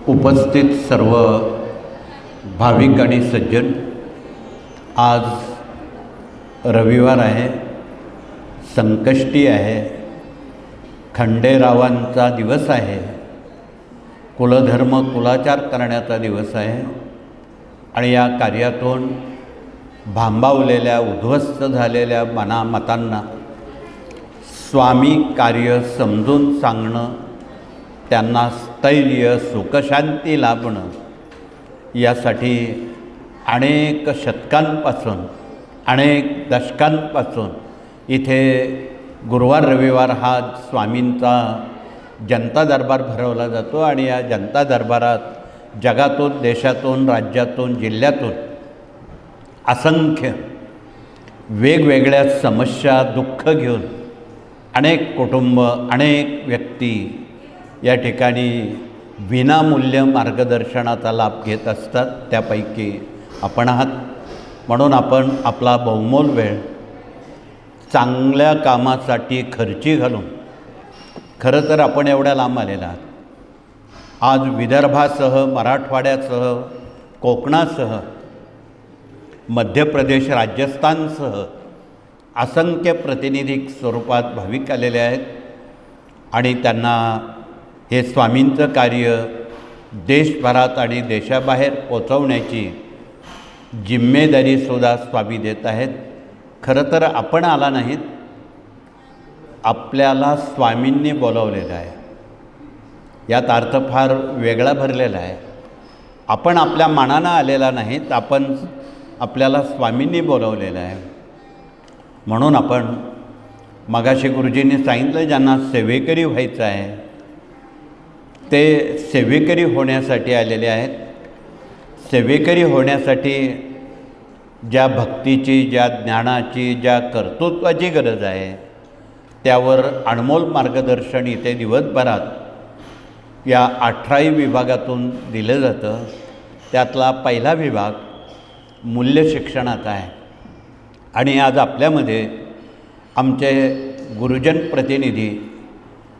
उपस्थित सर्व भाविक आणि सज्जन, आज रविवार आहे, संकष्टी आहे, खंडेरावांचा दिवस आहे, कुलधर्म कुलाचार करण्याचा दिवस आहे आणि या कार्यातून भांबावलेल्या उद्ध्वस्त झालेल्या मतांना स्वामी कार्य समजून सांगणं, त्यांना स्थैर्य सुखशांती लाभणं, यासाठी अनेक शतकांपासून अनेक दशकांपासून इथे गुरुवार रविवार हा स्वामींचा जनता दरबार भरवला जातो आणि या जनता दरबारात जगातून, देशातून, राज्यातून, जिल्ह्यातून असंख्य वेगवेगळ्या समस्या, दुःख घेऊन अनेक कुटुंब, अनेक व्यक्ती या ठिकाणी विनामूल्य मार्गदर्शनाचा लाभ घेत असतात. त्यापैकी आपण आहात. म्हणून आपण आपला बहुमोल वेळ चांगल्या कामासाठी खर्ची घालून, खरं तर आपण एवढ्या लांब आलेला आहात. आज विदर्भासह, मराठवाड्यासह, कोकणासह, मध्य प्रदेश, राजस्थानसह असंख्य प्रातिनिधिक स्वरूपात भाविक आलेले आहेत आणि त्यांना हे स्वामींचं कार्य देशभरात आणि देशाबाहेर पोचवण्याची जिम्मेदारीसुद्धा स्वामी देत आहेत. खरं तर आपण आला नाहीत, आपल्याला स्वामींनी बोलावलेलं आहे. यात अर्थ फार वेगळा भरलेला आहे. आपण आपल्या मनानं आलेला नाहीत, आपल्याला स्वामींनी बोलावलेलं आहे. म्हणून आपण मगाशी गुरुजींनी सांगितलं, ज्यांना सेवेकरी व्हायचं आहे ते सेवेकरी होण्यासाठी आलेले आहेत. सेवेकरी होण्यासाठी ज्या भक्तीची, ज्या ज्ञानाची, ज्या कर्तृत्वाची गरज आहे, त्यावर अनमोल मार्गदर्शन इथे दिवसभरात या 18 विभागातून दिलं जातं. त्यातला पहिला विभाग मूल्य शिक्षणाचा आहे आणि आज आपल्यामध्ये आमचे गुरुजन प्रतिनिधी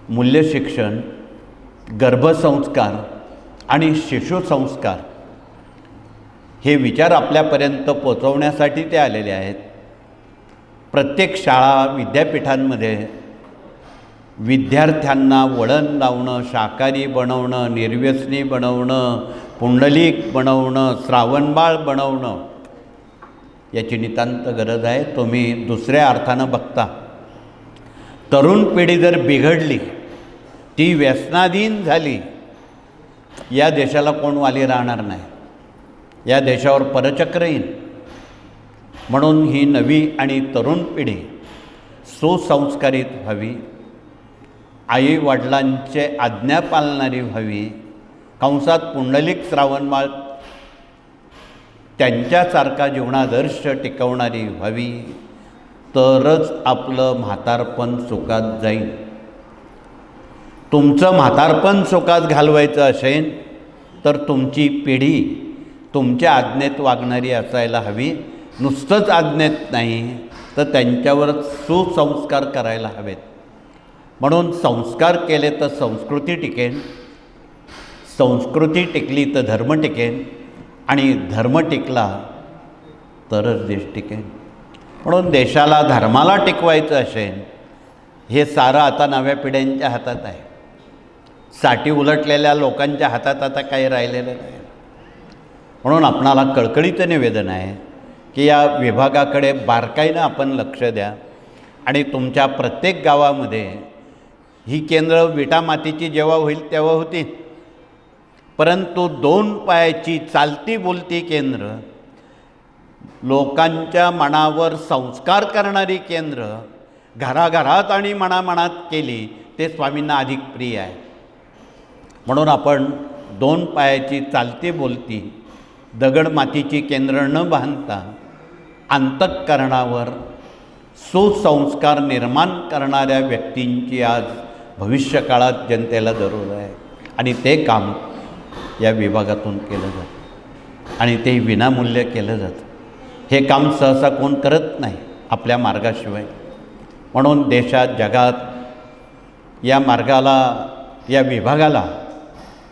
मूल्य शिक्षण, गर्भसंस्कार आणि शिशुसंस्कार हे विचार आपल्यापर्यंत पोचवण्यासाठी ते आलेले आहेत. प्रत्येक शाळा, विद्यापीठांमध्ये विद्यार्थ्यांना वळण लावणं, शाकाहारी बनवणं, निर्व्यसनी बनवणं, पुंडलिक बनवणं, श्रावणबाळ बनवणं याची नितांत गरज आहे. तुम्ही दुसऱ्या अर्थानं बघता, तरुण पिढी जर बिघडली, ती व्यसनाधीन झाली, या देशाला कोण वाली राहणार नाही. या देशावर परचक्र येईल. म्हणून ही नवी आणि तरुण पिढी सुसंस्कारित व्हावी, आई वडिलांचे आज्ञा पाळणारी व्हावी, कंसात पुंडलिक श्रावणबाळ त्यांच्यासारखा जीवनादर्श टिकवणारी व्हावी, तरच आपलं म्हातारपण सुखात जाईल. तुमचं म्हातारपण सुखात घालवायचं असेल तर तुमची पिढी तुमच्या आज्ञेत वागणारी असायला हवी. नुसतंच आज्ञेत नाही तर त्यांच्यावर सुसंस्कार करायला हवेत. म्हणून संस्कार केले तर संस्कृती टिकेल, संस्कृती टिकली तर धर्म टिकेल आणि धर्म टिकला तरच देश टिकेल. म्हणून देशाला, धर्माला टिकवायचं असेल, हे सारं आता नव्या पिढ्यांच्या हातात आहे. साठी उलटलेल्या लोकांच्या हातात आता काही राहिलेलं नाही. म्हणून आपणाला कळकळीचं निवेदन आहे की या विभागाकडे बारकाईनं आपण लक्ष द्या आणि तुमच्या प्रत्येक गावामध्ये ही केंद्र विटा मातीची जेव्हा होईल तेव्हा होती, परंतु 2 पायाची चालती बोलती केंद्र, लोकांच्या मनावर संस्कार करणारी केंद्र घराघरात आणि मनामनात केली ते स्वामींना अधिक प्रिय आहे. म्हणून आपण 2 पायाची चालती बोलती दगड मातीची केंद्र न बांधता अंतःकरणावर सुसंस्कार निर्माण करणाऱ्या व्यक्तींची आज भविष्यकाळात जनतेला जरूर आहे आणि ते काम या विभागातून केलं जातं आणि ते विनामूल्य केलं जातं. हे काम सहसा कोण करत नाही आपल्या मार्गाशिवाय. म्हणून देशात, जगात या मार्गाला, या विभागाला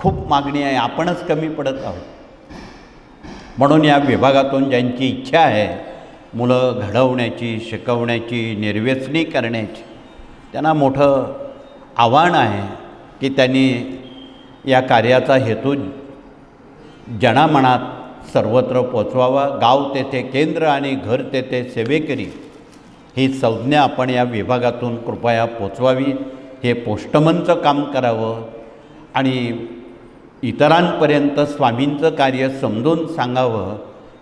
खूप मागणी आहे, आपणच कमी पडत आहोत. म्हणून या विभागातून ज्यांची इच्छा आहे मुलं घडवण्याची, शिकवण्याची, निर्व्यसनी करण्याची, त्यांना मोठं आव्हान आहे की त्यांनी या कार्याचा हेतू जनामनात सर्वत्र पोचवावा. गाव तेथे केंद्र आणि घर तेथे सेवेकरी ही संज्ञा आपण या विभागातून कृपया पोचवावी. हे पोस्टमनचं काम करावं आणि इतरांपर्यंत स्वामींचं कार्य समजून सांगावं,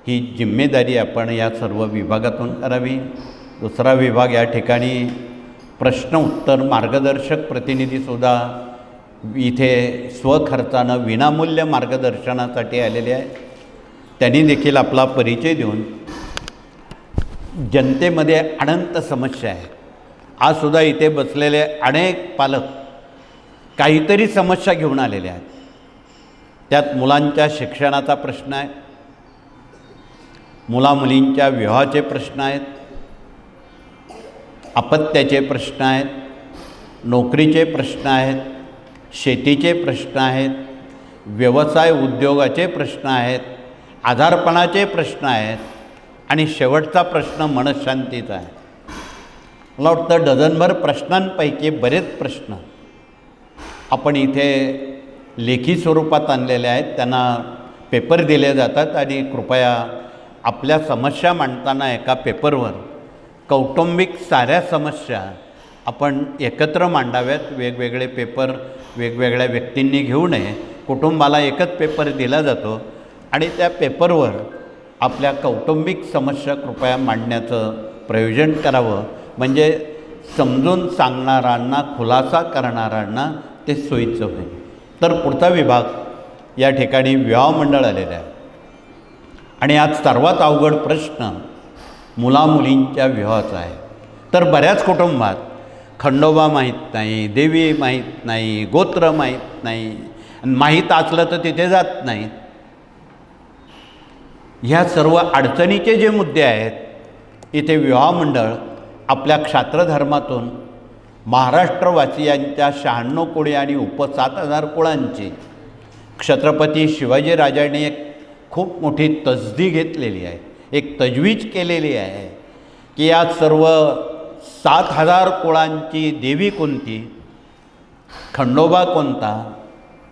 ही जिम्मेदारी आपण या सर्व विभागातून करावी. दुसरा विभाग या ठिकाणी प्रश्न उत्तर मार्गदर्शक प्रतिनिधीसुद्धा इथे स्वखर्चानं विनामूल्य मार्गदर्शनासाठी आलेले आहे. त्यांनी देखील आपला परिचय देऊन जनतेमध्ये अनंत समस्या आहे. आजसुद्धा इथे बसलेले अनेक पालक काहीतरी समस्या घेऊन आलेले आहेत. त्यात मुलांच्या शिक्षणाचा प्रश्न आहे, मुलामुलींच्या विवाहाचे प्रश्न आहेत, अपत्याचे प्रश्न आहेत, नोकरीचे प्रश्न आहेत, शेतीचे प्रश्न आहेत, व्यवसाय उद्योगाचे प्रश्न आहेत, आजारपणाचे प्रश्न आहेत आणि शेवटचा प्रश्न मनःशांतीचा आहे. मला वाटतं डझनभर प्रश्नांपैकी बरेच प्रश्न आपण इथे लेखी स्वरूपात आणलेले आहेत. त्यांना पेपर दिले जातात आणि कृपया आपल्या समस्या मांडताना एका पेपरवर कौटुंबिक साऱ्या समस्या आपण एकत्र मांडाव्यात. वेगवेगळे पेपर वेगवेगळ्या व्यक्तींनी घेऊ नये. कुटुंबाला एकच पेपर दिला जातो आणि त्या पेपरवर आपल्या कौटुंबिक समस्या कृपया मांडण्याचं प्रयोजन करावं. म्हणजे समजून सांगणाऱ्यांना, खुलासा करणाऱ्यांना ते सोयीचं होईल. तर पुढचा विभाग या ठिकाणी विवाह मंडळ आलेलं आहे आणि आज सर्वात अवघड प्रश्न मुलामुलींच्या विवाहाचा आहे. तर बऱ्याच कुटुंबात खंडोबा माहीत नाही, देवी माहीत नाही, गोत्र माहीत नाही, माहीत असलं तर तिथे जात नाहीत. ह्या सर्व अडचणीचे जे मुद्दे आहेत इथे विवाह मंडळ आपल्या क्षात्रधर्मातून महाराष्ट्रवासियांच्या 96 कोळी आणि 7,000 कुळांची छत्रपती शिवाजीराजांनी एक खूप मोठी तसदी घेतलेली आहे, एक तजवीज केलेली आहे की या सर्व 7,000 कुळांची देवी कोणती, खंडोबा कोणता,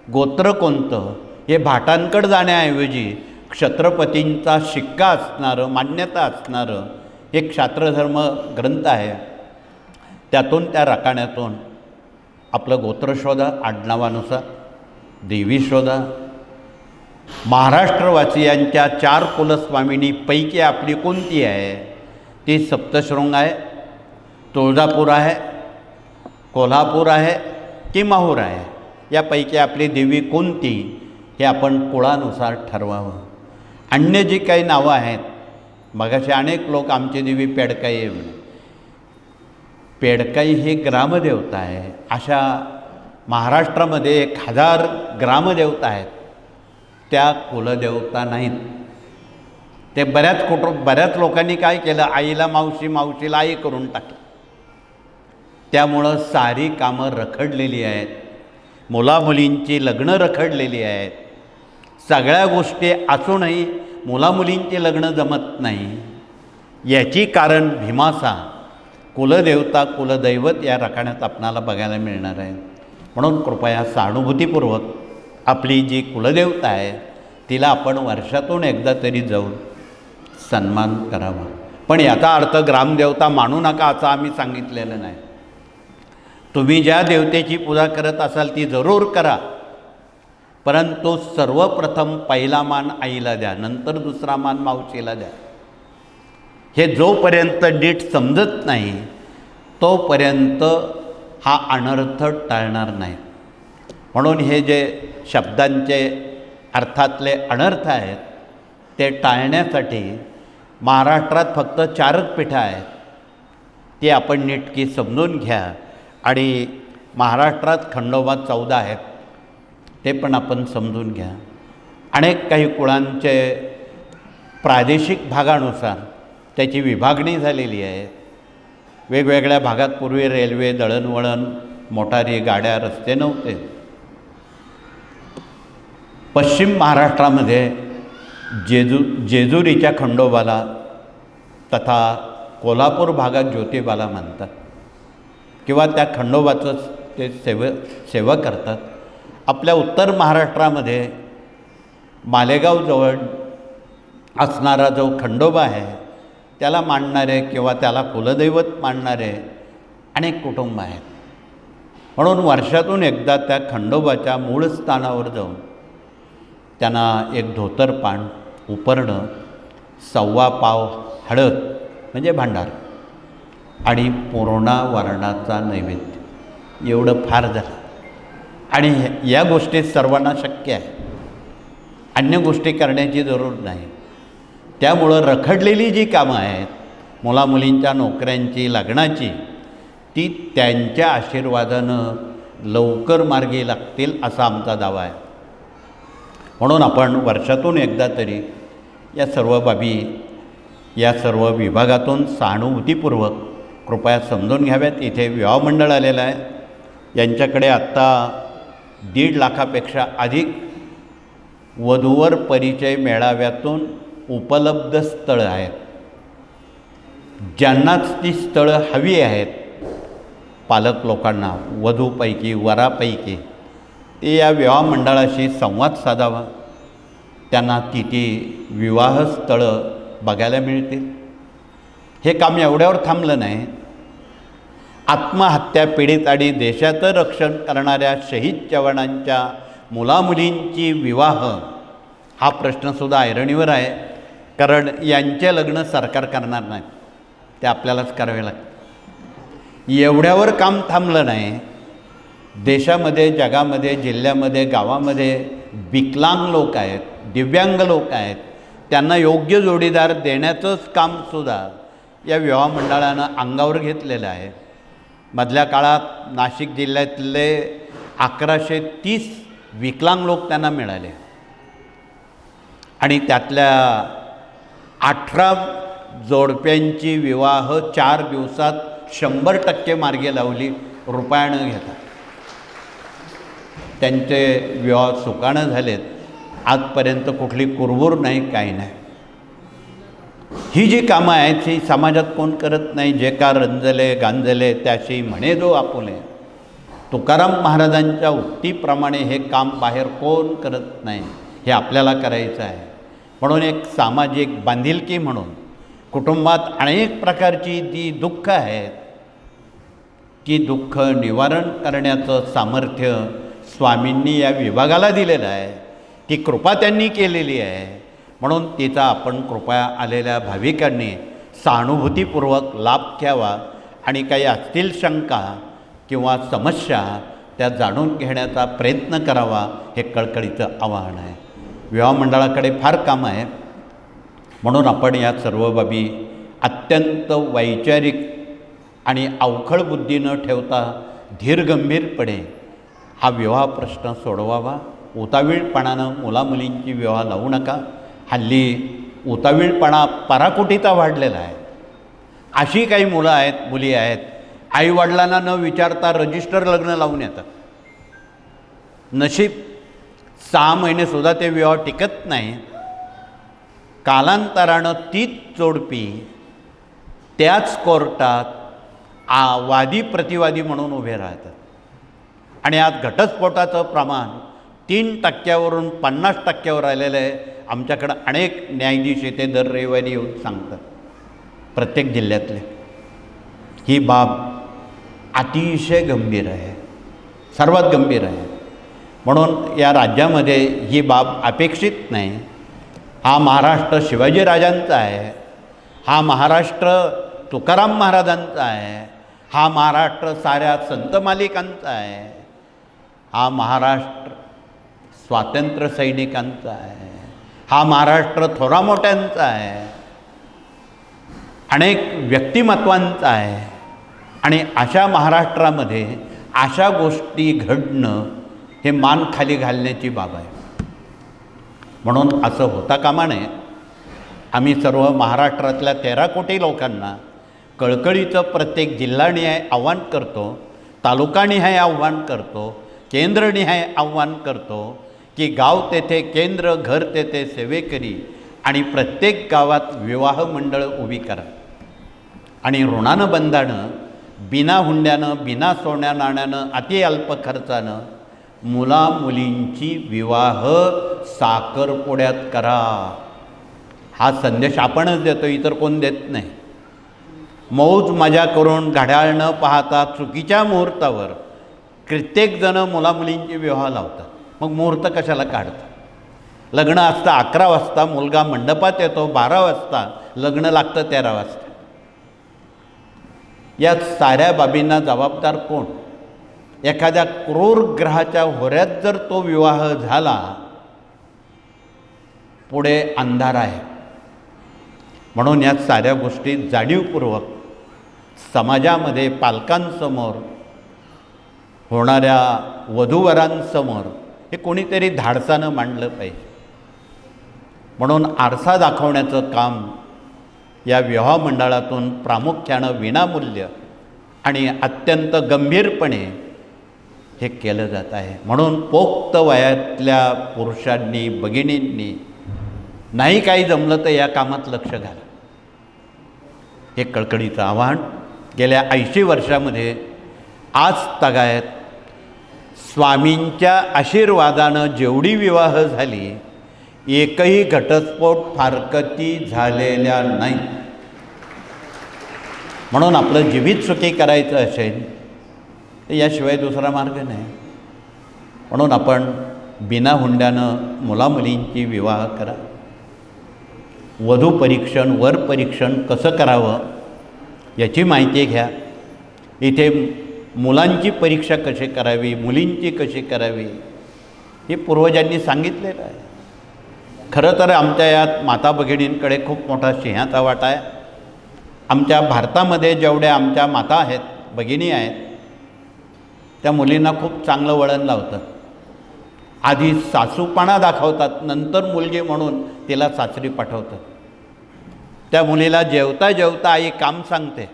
गोत्र कोणतं, हे भाटांकडे जाण्याऐवजी छत्रपतींचा शिक्का असणारं, मान्यता असणारं एक क्षात्रधर्म ग्रंथ आहे. त्यातून, त्या राखाण्यातून आपलं गोत्र शोधा, आडनावानुसार देवी शोधा. महाराष्ट्रवासियांच्या 4 कुलस्वामिनीपैकी आपली कोणती आहे? ती सप्तशृंग आहे, तुळजापूर आहे, कोल्हापूर आहे की माहूर आहे? यापैकी आपली देवी कोणती हे आपण कुळानुसार ठरवावं. अन्य जी काही नावं आहेत, मगाशी अनेक लोक आमची देवी पेडकाई आहे म्हणे. पेडकाई ही ग्रामदेवता आहे. अशा महाराष्ट्रामध्ये 1000 ग्रामदेवता आहेत, त्या कुलदेवता नाहीत. ते बऱ्याच लोकांनी काय केलं, आईला मावशी, मावशीला आई करून टाकलं. त्यामुळं सारी कामं रखडलेली आहेत, मुलामुलींची लग्न रखडलेली आहेत. सगळ्या गोष्टी असूनही मुलामुलींची लग्न जमत नाही. याची कारण भीमासा, कुलदेवता, कुलदैवत या राखण्यात आपणाला बघायला मिळणार आहे. म्हणून कृपया सहानुभूतीपूर्वक आपली जी कुलदेवता आहे तिला आपण वर्षातून एकदा तरी जाऊन सन्मान करावा. पण याचा अर्थ ग्रामदेवता मानू नका असं आम्ही सांगितलेलं नाही. तुम्ही ज्या देवतेची पूजा करत असाल ती जरूर करा, परंतु सर्वप्रथम पहिला मान आईला द्या, नंतर दुसरा मान मावशीला द्या. हे जोपर्यंत नीट समजत नाही तोपर्यंत हा अनर्थ टाळणार नाही. म्हणून हे जे शब्दांचे अर्थातले अनर्थ आहेत ते टाळण्यासाठी महाराष्ट्रात फक्त 4च पीठं आहेत. ती आपण नीटकी समजून घ्या. आणि महाराष्ट्रात खंडोबा 14 आहेत, ते पण आपण समजून घ्या. अनेक काही कुळांचे प्रादेशिक भागानुसार त्याची विभागणी झालेली आहे. वेगवेगळ्या भागात पूर्वी रेल्वे, दळणवळण, मोटारी, गाड्या, रस्ते नव्हते. पश्चिम महाराष्ट्रामध्ये जेजुरीच्या खंडोबाला तथा कोल्हापूर भागात ज्योतिबाला मानतात किंवा त्या खंडोबाचं ते सेवा करतात. आपल्या उत्तर महाराष्ट्रामध्ये मालेगावजवळ असणारा जो खंडोबा आहे त्याला मानणारे किंवा त्याला कुलदैवत मानणारे अनेक कुटुंब आहेत. म्हणून वर्षातून एकदा त्या खंडोबाच्या मूळ स्थानावर जाऊन त्यांना एक धोतरपान, उपरणं, 1.25 पाव हळद म्हणजे भांडार आणि पुरणा वरणाचा नैवेद्य एवढं फार झालं. आणि या गोष्टी सर्वांना शक्य आहे, अन्य गोष्टी करण्याची जरूर नाही. त्यामुळं रखडलेली जी कामं आहेत मुलामुलींच्या नोकऱ्यांची, लग्नाची, ती त्यांच्या आशीर्वादानं लवकर मार्गी लागतील असा आमचा दावा आहे. म्हणून आपण वर्षातून एकदा तरी या सर्व बाबी या सर्व विभागातून सहानुभूतीपूर्वक कृपया समजून घ्याव्यात. इथे विवाह मंडळ आलेलं आहे, यांच्याकडे आत्ता 1.5 लाखापेक्षा अधिक वधूवर परिचय मेळाव्यातून उपलब्ध स्थळं आहेत. ज्यांनाच ती स्थळं हवी आहेत पालक लोकांना, वधूपैकी वरापैकी, ते या विवाह मंडळाशी संवाद साधावा. त्यांना किती विवाह स्थळं बघायला मिळतील. हे काम एवढ्यावर थांबलं नाही. आत्महत्या पीडित आणि देशाचं रक्षण करणाऱ्या शहीद जवानांच्या मुलामुलींची विवाह हा प्रश्नसुद्धा ऐरणीवर आहे. कारण यांचे लग्न सरकार करणार नाही, ते आपल्यालाच करावे लागते. एवढ्यावर काम थांबलं नाही. देशामध्ये, जगामध्ये, जिल्ह्यामध्ये, गावामध्ये विकलांग लोक आहेत, दिव्यांग लोक आहेत, त्यांना योग्य जोडीदार देण्याचंच कामसुद्धा या विवाह मंडळानं अंगावर घेतलेलं आहे. मधल्या काळात नाशिक जिल्ह्यातले 1130 विकलांग लोक त्यांना मिळाले आणि त्यातल्या 18 जोडप्यांची विवाह 4 दिवसात 100% मार्गी लावली, रुपयानं घेतात. त्यांचे विवाह सुखानं झालेत. आजपर्यंत कुठली कुरबूर नाही, काही नाही. ही जी कामं आहेत ही समाजात कोण करत नाही. जे का रंजले गांजले त्याशी म्हणे जो आपुले. तुकाराम महाराजांच्या उक्तीप्रमाणे हे काम बाहेर कोण करत नाही, हे आपल्याला करायचं आहे. म्हणून एक सामाजिक बांधिलकी म्हणून कुटुंबात अनेक प्रकारची जी दुःख आहेत, ती दुःख निवारण करण्याचं सामर्थ्य स्वामींनी या विभागाला दिलेलं आहे. ती कृपा त्यांनी केलेली आहे. म्हणून तिचा आपण कृपया आलेल्या भाविकांनी सहानुभूतीपूर्वक लाभ घ्यावा आणि काही असतील शंका किंवा समस्या त्या जाणून घेण्याचा प्रयत्न करावा, हे कळकळीचं आवाहन आहे. विवाह मंडळाकडे फार काम आहे. म्हणून आपण या सर्व बाबी अत्यंत वैचारिक आणि अवखळ बुद्धी न ठेवता धीरगंभीरपणे हा विवाह प्रश्न सोडवावा. उतावीळपणानं मुलामुलींची विवाह लावू नका. हल्ली उतावीळपणा पराकोटीचा वाढलेला आहे. अशी काही मुलं आहेत, मुली आहेत, आईवडिलांना न विचारता रजिस्टर लग्न लावून येतात. नशीब 6 महिनेसुद्धा ते विवाह टिकत नाही. कालांतरानं तीच जोडपी त्याच कोर्टात वादी प्रतिवादी म्हणून उभे राहतात. आणि आज घटस्फोटाचं प्रमाण 3% 50% आलेलं आहे. आमच्याकडं अनेक न्यायाधीश येते दर रविवारी येऊन सांगतात, प्रत्येक जिल्ह्यातले. ही बाब अतिशय गंभीर आहे, सर्वात गंभीर आहे. म्हणून या राज्यामध्ये ही बाब अपेक्षित नाही. हा महाराष्ट्र शिवाजीराजांचा आहे, हा महाराष्ट्र तुकाराम महाराजांचा आहे, हा महाराष्ट्र साऱ्या संत मालिकांचा आहे, हा महाराष्ट्र स्वातंत्र्य सैनिकांचा आहे, हा महाराष्ट्र थोरा मोठ्यांचा आहे, अनेक व्यक्तिमत्वांचा आहे. आणि अशा महाराष्ट्रामध्ये अशा गोष्टी घडणं हे मान खाली घालण्याची बाब आहे. म्हणून असं होता कामा नये. आम्ही सर्व महाराष्ट्रातल्या 13 कोटी लोकांना कळकळीचं प्रत्येक जिल्हानिहाय आव्हान करतो, तालुकानिहाय आव्हान करतो, केंद्रनिहाय आव्हान करतो की गाव तेथे केंद्र, घर तेथे सेवेकरी आणि प्रत्येक गावात विवाह मंडळ उभी करा आणि ऋणानं बंधानं, बिना हुंड्यानं, बिना सोन्या नाण्यानं, अति अल्प खर्चानं मुलामुलींची विवाह साखरपुड्यात करा. हा संदेश आपणच देतो, इतर कोण देत नाही. मौज मजा करून घड्याळ न पाहता चुकीच्या मुहूर्तावर कित्येक जण मुलामुलींचे विवाह लावतात. मग मुहूर्त कशाला काढतात? लग्न असतं 11 वाजता, मुलगा मंडपात येतो 12 वाजता, लग्न लागतं 13 वाजता. या साऱ्या बाबींना जबाबदार कोण? एखाद्या क्रूर ग्रहाच्या होऱ्यात जर तो विवाह झाला, पुढे अंधार आहे. म्हणून या साऱ्या गोष्टी जाणीवपूर्वक समाजामध्ये पालकांसमोर, होणाऱ्या वधूवरांसमोर हे कोणीतरी धाडसानं मांडलं पाहिजे. म्हणून आरसा दाखवण्याचं काम या विवाह मंडळातून प्रामुख्यानं विनामूल्य आणि अत्यंत गंभीरपणे हे केलं जात आहे. म्हणून पोक्त वयातल्या पुरुषांनी, भगिनींनी नाही काही जमलं तर या कामात लक्ष घाला. हे कळकळीचं आव्हान गेल्या 80 वर्षामध्ये आज तगायत स्वामींच्या आशीर्वादानं जेवढी विवाह झाली, एकही घटस्फोट फारकती झालेल्या नाही. म्हणून आपलं जीवित सुखी करायचं असेल तर याशिवाय दुसरा मार्ग नाही. म्हणून आपण बिना हुंड्यानं मुलामुलींची विवाह करा. वधू परीक्षण, वर परीक्षण कसं करावं याची माहिती घ्या. इथे मुलांची परीक्षा कशी करावी, मुलींची कशी करावी हे पूर्वजांनी सांगितलेलं आहे. खरं तर आमच्या यात माता भगिनींकडे खूप मोठा सिंहाचा वाटा आहे. आमच्या भारतामध्ये जेवढ्या आमच्या माता आहेत, भगिनी आहेत, त्या मुलींना खूप चांगलं वळण लावतात. आधी सासूपणा दाखवतात, नंतर मुलगी म्हणून तिला सासरी पाठवतात. त्या मुलीला जेवता जेवता आई काम सांगते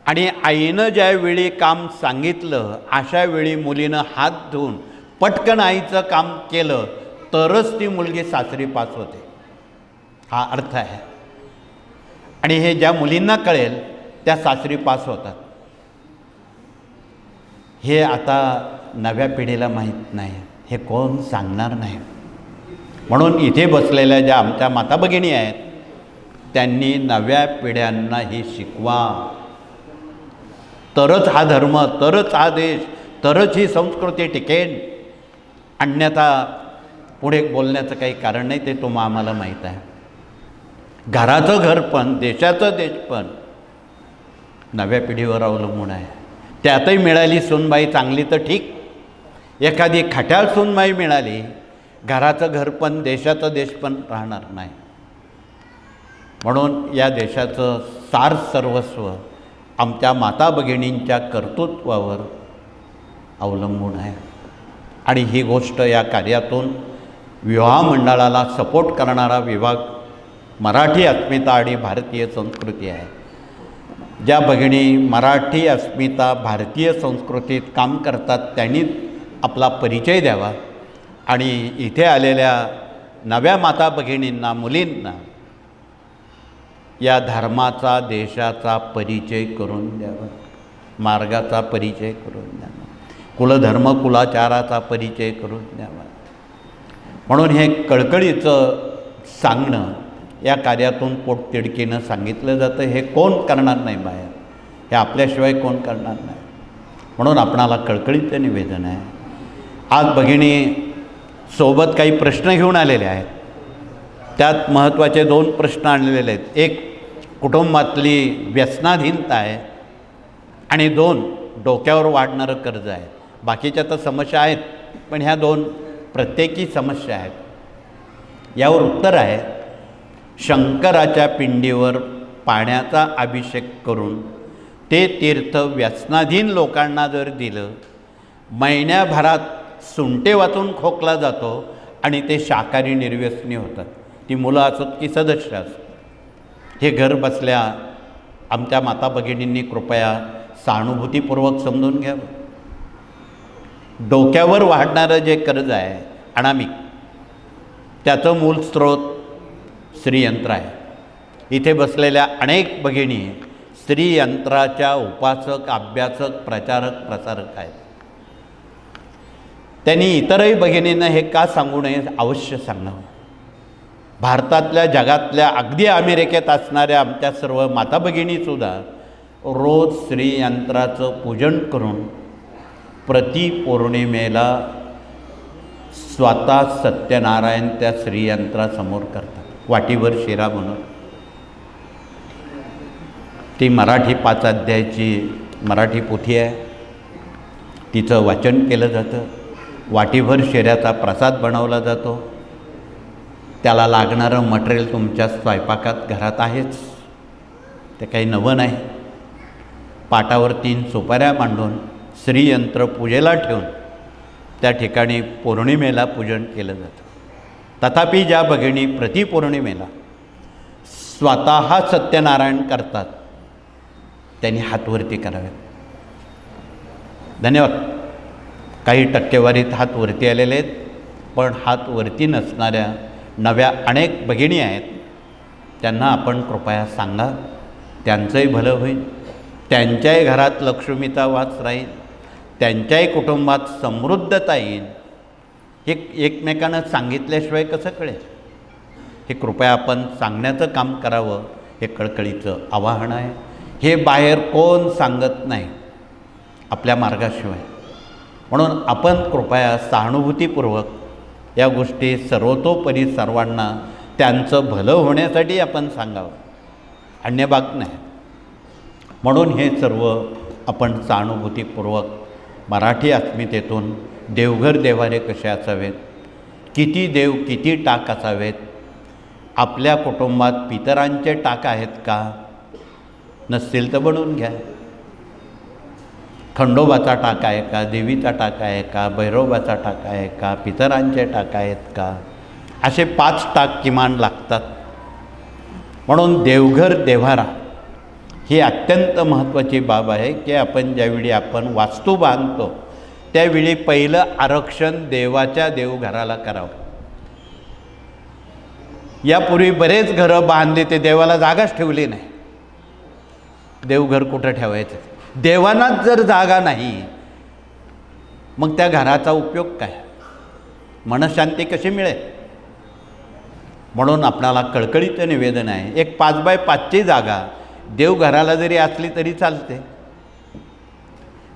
आणि आईनं ज्यावेळी काम सांगितलं अशा वेळी मुलीनं हात धुवून पटकन आईचं काम केलं तरच ती मुलगी सासरी पास होते. हा अर्थ आहे. आणि हे ज्या मुलींना कळेल त्या सासरी पास होतात. हे आता नव्या पिढीला माहीत नाही, हे कोण सांगणार नाही. म्हणून इथे बसलेल्या ज्या आमच्या माता भगिनी आहेत त्यांनी नव्या पिढ्यांना हे शिकवा. तरच हा धर्म, तरच हा देश, तरच ही संस्कृती टिकेल. अन्यथा पुढे बोलण्याचं काही कारण नाही. ते तुम्हाला आम्हाला माहीत आहे. घराचं घर पण, देशाचं देश पण नव्या पिढीवर अवलंबून आहे. त्यातही मिळाली सूनबाई चांगली तर ठीक, एखादी खट्याळ सूनबाई मिळाली, घराचं घर पण, देशाचं देश पण राहणार नाही. म्हणून या देशाचं सार सर्वस्व आमच्या माता भगिनींच्या कर्तृत्वावर अवलंबून आहे. आणि ही गोष्ट या कार्यातून विवाह मंडळाला सपोर्ट करणारा विभाग मराठी अस्मिता आणि भारतीय संस्कृती आहे. ज्या भगिनी मराठी अस्मिता, भारतीय संस्कृतीत काम करतात त्यांनी आपला परिचय द्यावा आणि इथे आलेल्या नव्या माता भगिनींना, मुलींना या धर्माचा, देशाचा परिचय करून द्यावा, मार्गाचा परिचय करून द्यावा, कुलधर्म कुलाचाराचा परिचय करून द्यावा. म्हणून हे कळकळीचं सांगणं या कार्यातून पोटतिडकीनं सांगितलं जातं. हे कोण करणार नाही बाहेर, हे आपल्याशिवाय कोण करणार नाही. म्हणून आपणाला कळकळीचं निवेदन आहे. आज भगिनी सोबत काही प्रश्न घेऊन आलेले आहेत. त्यात महत्त्वाचे 2 प्रश्न आणलेले आहेत. एक कुटुंबातली व्यसनाधीनता आहे आणि 2 डोक्यावर वाढणारं कर्ज आहे. बाकीच्या तर समस्या आहेत, पण ह्या 2 प्रत्येकी समस्या आहेत. यावर उत्तर आहे, शंकराच्या पिंडीवर पाण्याचा अभिषेक करून ते तीर्थ व्यसनाधीन लोकांना जर दिलं, महिन्याभरात सुंटे वाचून खोकला जातो आणि ते शाकाहारी निर्व्यसनी होतात. ती मुलं असोत की सदस्य असोत. हे घर बसल्या आमच्या माता भगिनींनी कृपया सहानुभूतीपूर्वक समजून घ्यावं. डोक्यावर वाढणारं जे कर्ज आहे अनामिक, त्याचं मूल स्रोत श्रीयंत्र आहे. इथे बसलेल्या अनेक भगिनी श्रीयंत्राच्या उपासक, अभ्यासक, प्रचारक, प्रसारक आहेत. त्यांनी इतरही भगिनींना हे का सांगू नये, अवश्य सांगणं. भारतातल्या, जगातल्या, अगदी अमेरिकेत असणाऱ्या आमच्या सर्व माता भगिनीसुद्धा रोज श्रीयंत्राचं पूजन करून प्रतिपौर्णिमेला स्वतः सत्यनारायण त्या श्रीयंत्रासमोर करतात, वाटीवर शिरा म्हणून. ती मराठी 5 अध्यायाची मराठी पोथी आहे. तिचं वाचन केलं जातं. वाटीभर शिऱ्याचा प्रसाद बनवला जातो. त्याला लागणारं मटेरियल तुमच्या स्वयंपाकात घरात आहेच, ते काही नवं नाही. पाटावर 3 सुपाऱ्या मांडून श्रीयंत्र पूजेला ठेवून त्या ठिकाणी पौर्णिमेला पूजन केलं जातं. तथापि ज्या भगिनी प्रतिपौर्णिमेला स्वतः सत्यनारायण करतात त्यांनी हातवरती करावेत. धन्यवाद. काही टक्केवारीत हात वरती आलेले आहेत, पण हात वरती नसणाऱ्या नव्या अनेक भगिनी आहेत. त्यांना आपण कृपया सांगा, त्यांचंही भलं होईल, त्यांच्याही घरात लक्ष्मीचा वास राहील, त्यांच्याही कुटुंबात समृद्धता येईल. हे एकमेकांना सांगितल्याशिवाय कसं कळेल? हे कृपया आपण सांगण्याचं काम करावं, हे कळकळीचं आवाहन आहे. हे बाहेर कोण सांगत नाही आपल्या मार्गाशिवाय. म्हणून आपण कृपया सहानुभूतीपूर्वक या गोष्टी सर्वतोपरी सर्वांना त्यांचं भलं होण्यासाठी आपण सांगावं, अन्य बाग नाही. म्हणून हे सर्व आपण सहानुभूतीपूर्वक मराठी अस्मितेतून देवघर देव्हारे कसे असावेत, किती देव किती टाक असावेत, आपल्या कुटुंबात पितरांचे टाक आहेत का, नसतील तर बनवून घ्या. खंडोबाचा टाक आहे का, देवीचा टाक आहे का, भैरवबाचा टाक आहे का, पितरांचे टाक आहेत का, असे 5 टाक किमान लागतात. म्हणून देवघर देव्हारा ही अत्यंत महत्त्वाची बाब आहे की आपण ज्यावेळी आपण वास्तू बांधतो त्यावेळी पहिलं आरक्षण देवाच्या देवघराला करावं. यापूर्वी बरेच घरं बांधली, ते देवाला जागाच ठेवली नाही. देवघर कुठं ठेवायचं? देवांनाच जर जागा नाही मग त्या घराचा उपयोग काय? मनशांती कशी मिळेल? म्हणून आपणाला कळकळीचं निवेदन आहे, एक 5x5ची जागा देवघराला जरी असली तरी चालते.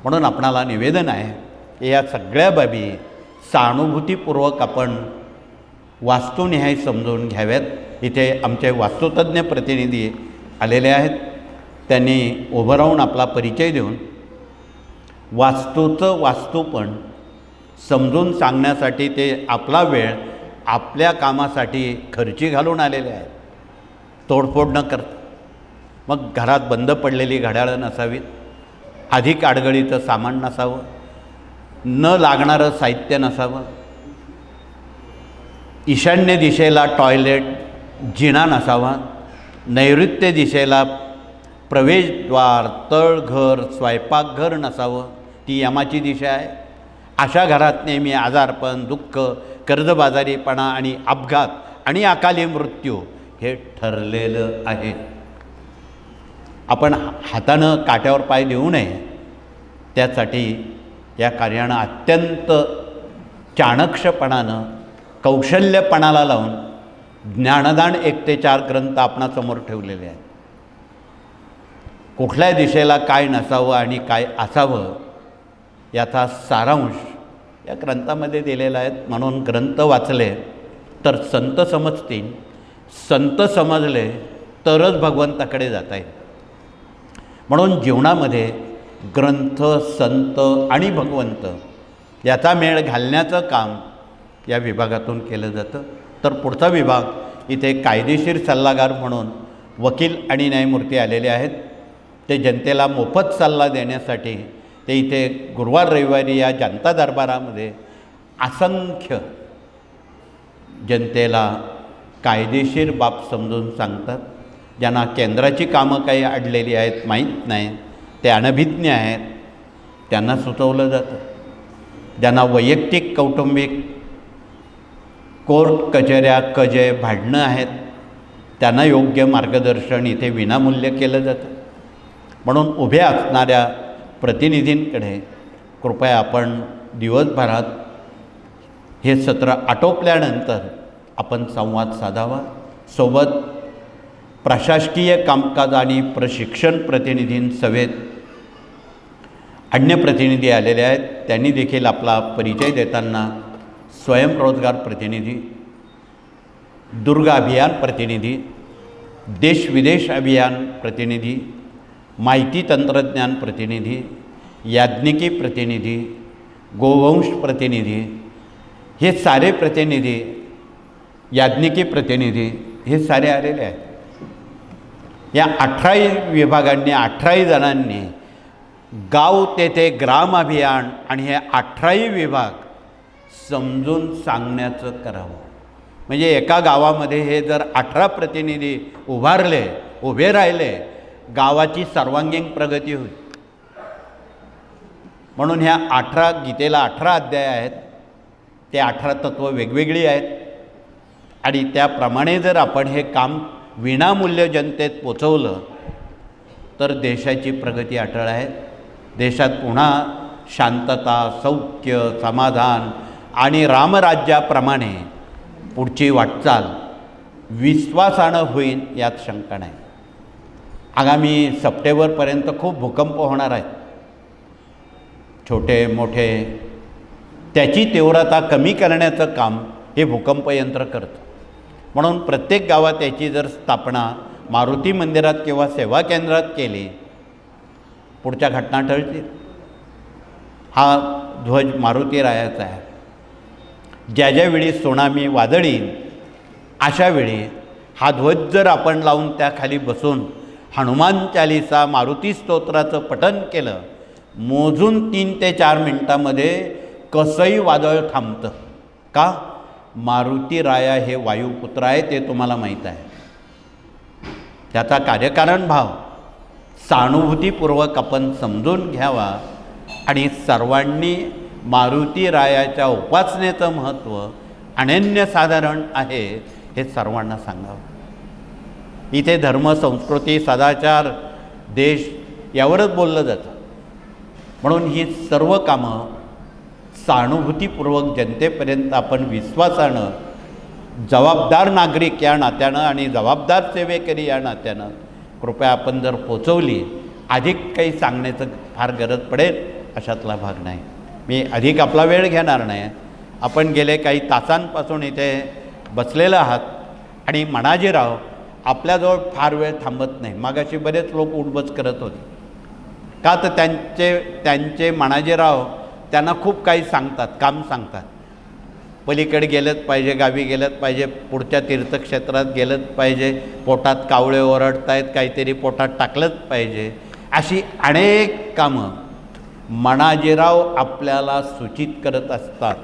म्हणून आपणाला निवेदन आहे, या सगळ्या बाबी सहानुभूतीपूर्वक आपण वास्तुनिहाय समजून घ्याव्यात. इथे आमचे वास्तुतज्ञ प्रतिनिधी आलेले आहेत. त्यांनी उभं राहून आपला परिचय देऊन वास्तूचं वास्तूपण समजून सांगण्यासाठी ते आपला वेळ आपल्या कामासाठी खर्ची घालून आलेले आहेत, तोडफोड न करता. मग घरात बंद पडलेली घड्याळं नसावीत, अधिक आडगळीचं सामान नसावं, न लागणारं साहित्य नसावं, ईशान्य दिशेला टॉयलेट जिना नसावा, नैऋत्य दिशेला प्रवेशद्वार, तळघर, स्वयंपाकघर नसावं, ती यमाची दिशा आहे. अशा घरात नेहमी आजारपण, दुःख, कर्जबाजारीपणा आणि अपघात आणि अकाली मृत्यू हे ठरलेलं आहे. आपण हातानं काट्यावर पाय देऊ नये, त्यासाठी या कार्यानं अत्यंत चाणक्षपणानं, कौशल्यपणाला लावून ज्ञानदान 1 ते 4 ग्रंथ आपणासमोर ठेवलेले आहेत. कुठल्या दिशेला काय नसावं आणि काय असावं याचा सारांश या ग्रंथामध्ये दिलेला आहे. म्हणून ग्रंथ वाचले तर संत समजतील, संत समजले तरच भगवंताकडे जाता येईल. म्हणून जीवनामध्ये ग्रंथ, संत आणि भगवंत याचा मेळ घालण्याचं काम या विभागातून केलं जातं. तर पुढचा विभाग इथे कायदेशीर सल्लागार म्हणून वकील आणि न्यायमूर्ती आलेले आहेत. ते जनतेला मोफत सल्ला देण्यासाठी ते इथे गुरुवार रविवारी या जनता दरबारामध्ये असंख्य जनतेला कायदेशीर बाब समजून सांगतात. ज्यांना केंद्राची कामं काही अडलेली आहेत, माहीत नाही, ते अनभिज्ञ आहेत, त्यांना सुचवलं जातं. ज्यांना वैयक्तिक कौटुंबिक कोर्ट कचऱ्या कजे भांडणं आहेत त्यांना योग्य मार्गदर्शन इथे विनामूल्य केलं जातं. म्हणून उभ्या असणाऱ्या प्रतिनिधींकडे कृपया आपण दिवसभरात हे सत्र आटोपल्यानंतर आपण संवाद साधावा. सोबत प्रशासकीय कामकाज आणि प्रशिक्षण प्रतिनिधींसवेत अन्य प्रतिनिधी आलेले आहेत. त्यांनी देखील आपला परिचय देताना स्वयंरोजगार प्रतिनिधी, दुर्ग अभियान प्रतिनिधी, देश विदेश अभियान प्रतिनिधी, माहिती तंत्रज्ञान प्रतिनिधी, याज्ञिकी प्रतिनिधी, गोवंश प्रतिनिधी, हे सारे प्रतिनिधी, याज्ञिकी प्रतिनिधी हे सारे आलेले आहेत. या 18 विभागांनी 18 जणांनी गाव तेथे ग्राम अभियान आणि हे 18 विभाग समजून सांगण्याचं करावं. म्हणजे एका गावामध्ये हे जर 18 प्रतिनिधी उभे राहिले, गावाची सर्वांगीण प्रगती होईल. म्हणून ह्या 18 गीतेला 18 अध्याय आहेत. ते 18 तत्त्व वेगवेगळी आहेत आणि त्याप्रमाणे जर आपण हे काम विनामूल्य जनतेत पोचवलं तर देशाची प्रगती अटळ आहे. देशात पुन्हा शांतता, सौख्य, समाधान आणि रामराज्याप्रमाणे पुढची वाटचाल विश्वासानं होईल यात शंका नाही. आगामी सप्टेंबरपर्यंत खूप भूकंप होणार आहेत, छोटे मोठे. त्याची तीव्रता कमी करण्याचं काम हे भूकंप यंत्र करतं. म्हणून प्रत्येक गावात याची जर स्थापना मारुती मंदिरात किंवा सेवा केंद्रात केली, पुढच्या घटना टळतील. हा ध्वज मारुती रायाचा आहे. ज्यावेळी सुनामी वादळी अशा वेळी हा ध्वज जर आपण लावून त्याखाली बसून हनुमान चालिसा, मारुती स्तोत्राचं पठण केलं, मोजून 3 ते 4 मिनटामध्ये कसंही वादळ थांबतं. का? मारुती राया हे वायुपुत्र आहे, ते तुम्हाला माहीत आहे. त्याचा कार्यकारण भाव सहानुभूतीपूर्वक आपण समजून घ्यावा आणि सर्वांनी मारुती रायाच्या उपासनेचं महत्त्व अनन्यसाधारण आहे हे सर्वांना सांगावं. इथे धर्म, संस्कृती, सदाचार, देश यावरच बोललं जातं. म्हणून ही सर्व कामं सहानुभूतीपूर्वक जनतेपर्यंत आपण विश्वासानं, जबाबदार नागरिक या नात्यानं आणि जबाबदार सेवेकरी या नात्यानं कृपया आपण जर पोचवली, अधिक काही सांगण्याचं फार गरज पडेल अशातला भाग नाही. मी अधिक आपला वेळ घेणार नाही. आपण गेले काही तासांपासून इथे बसलेलं आहात आणि मनाजीराव आपल्याजवळ फार वेळ थांबत नाही. मागाशी बरेच लोक उठबस करत होते. का? तर त्यांचे मनाजीराव त्यांना खूप काही सांगतात, काम सांगतात. पलीकडे गेलंच पाहिजे, गावी गेलंच पाहिजे, पुढच्या तीर्थक्षेत्रात गेलंच पाहिजे, पोटात कावळे ओरडत आहेत, काहीतरी पोटात टाकलंच पाहिजे, अशी अनेक कामं मनाजीराव आपल्याला सूचित करत असतात.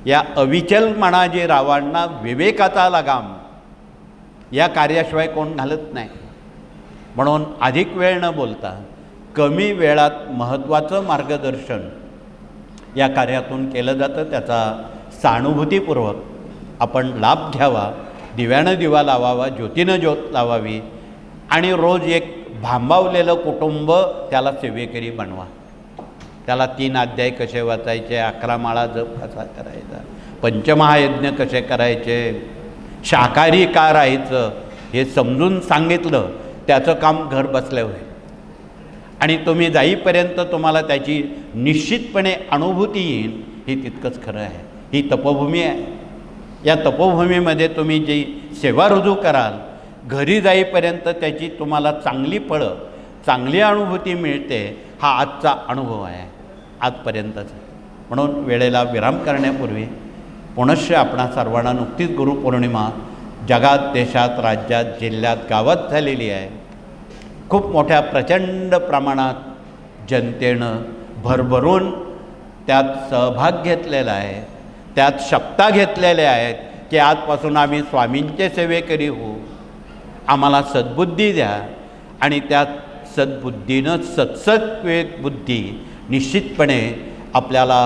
या अविचल मनाजीरावांना विवेकाचा लगाम या कार्याशिवाय कोण घालत नाही. म्हणून अधिक वेळ न बोलता कमी वेळात महत्त्वाचं मार्गदर्शन या कार्यातून केलं जातं. त्याचा सहानुभूतीपूर्वक आपण लाभ घ्यावा. दिव्यानं दिवा लावावा, ज्योतीनं ज्योत लावावी आणि रोज एक भांबावलेलं कुटुंब त्याला सेवेकरी बनवा. त्याला 3 अध्याय कसे वाचायचे, 11 माळा जप कसा करायचा, पंचमहायज्ञ कसे करायचे, शाकाहारी का राहायचं हे समजून सांगितलं, त्याचं काम घर बसल्या होईल. आणि तुम्ही जाईपर्यंत तुम्हाला त्याची निश्चितपणे अनुभूती येईल. हे तितकंच खरं आहे. ही तपोभूमी आहे. या तपोभूमीमध्ये तुम्ही जी सेवा रुजू कराल, घरी जाईपर्यंत त्याची तुम्हाला चांगली फळं, चांगली अनुभूती मिळते. हा आजचा अनुभव आहे, आजपर्यंतच. म्हणून वेळेला विराम करण्यापूर्वी पुनश्च आपणा सर्वांना नुकतीच गुरुपौर्णिमा जगात, देशात, राज्यात, जिल्ह्यात, गावात झालेली आहे. खूप मोठ्या प्रचंड प्रमाणात जनतेनं भरभरून त्यात सहभाग घेतलेला आहे. त्यात शपथा घेतलेल्या आहेत की आजपासून आम्ही स्वामींचे सेवेकरी होऊ, आम्हाला सद्बुद्धी द्या. आणि त्यात सद्बुद्धीनं सत्सद्विवेक बुद्धी निश्चितपणे आपल्याला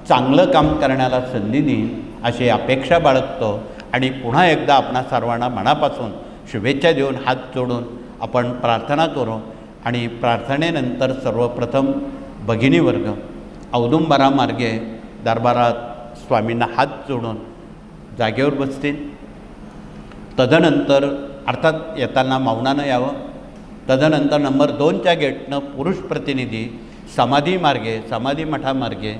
चांगलं काम करण्याला संधी देईन अशी अपेक्षा बाळगतो आणि पुन्हा एकदा आपणा सर्वांना मनापासून शुभेच्छा देऊन हात जोडून आपण प्रार्थना करू. आणि प्रार्थनेनंतर सर्वप्रथम भगिनीवर्ग औदुंबरामार्गे दरबारात स्वामींना हात जोडून जागेवर बसतील. तदनंतर अर्थात येताना मौनानं यावं. तदनंतर नंबर 2च्या गेटनं पुरुष प्रतिनिधी समाधी मार्गे समाधी मठामार्गे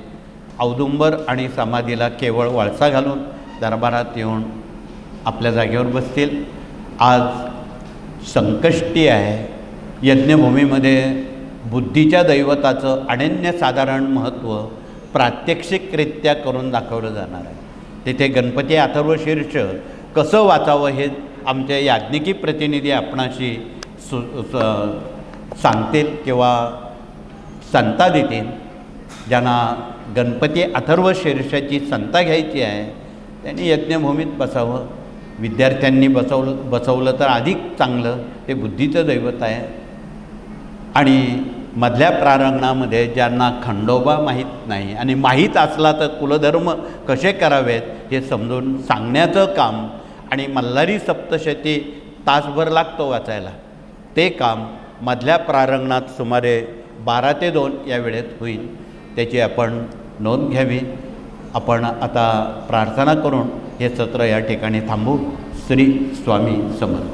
औदुंबर आणि समाधीला केवळ वळसा घालून दरबारात येऊन आपल्या जागेवर बसतील. आज संकष्टी आहे. यज्ञभूमीमध्ये बुद्धीच्या दैवताचं अनन्यसाधारण महत्त्व प्रात्यक्षिकरित्या करून दाखवलं जाणार आहे. तिथे गणपती अथर्वशीर्ष कसं वाचावं हे आमचे याज्ञिकी प्रतिनिधी आपणाशी सांगतील किंवा संता देतील. ज्यांना गणपती अथर्वशीर्षाची संता घ्यायची आहे त्यांनी यज्ञभूमीत बसावं. विद्यार्थ्यांनी बसवलं तर अधिक चांगलं. ते बुद्धीचं दैवत आहे. आणि मधल्या प्रांगणामध्ये ज्यांना खंडोबा माहीत नाही आणि माहीत असला तर कुलधर्म कसे करावेत हे समजून सांगण्याचं काम आणि मल्हारी सप्तशती तासभर लागतो वाचायला, ते काम मधल्या प्रांगणात सुमारे 12 ते 2 या वेळेत होईल. त्याची आपण नोंद घ्यावी. आपण आता प्रार्थना करून हे सत्र या ठिकाणी थांबू. श्री स्वामी समर्थ.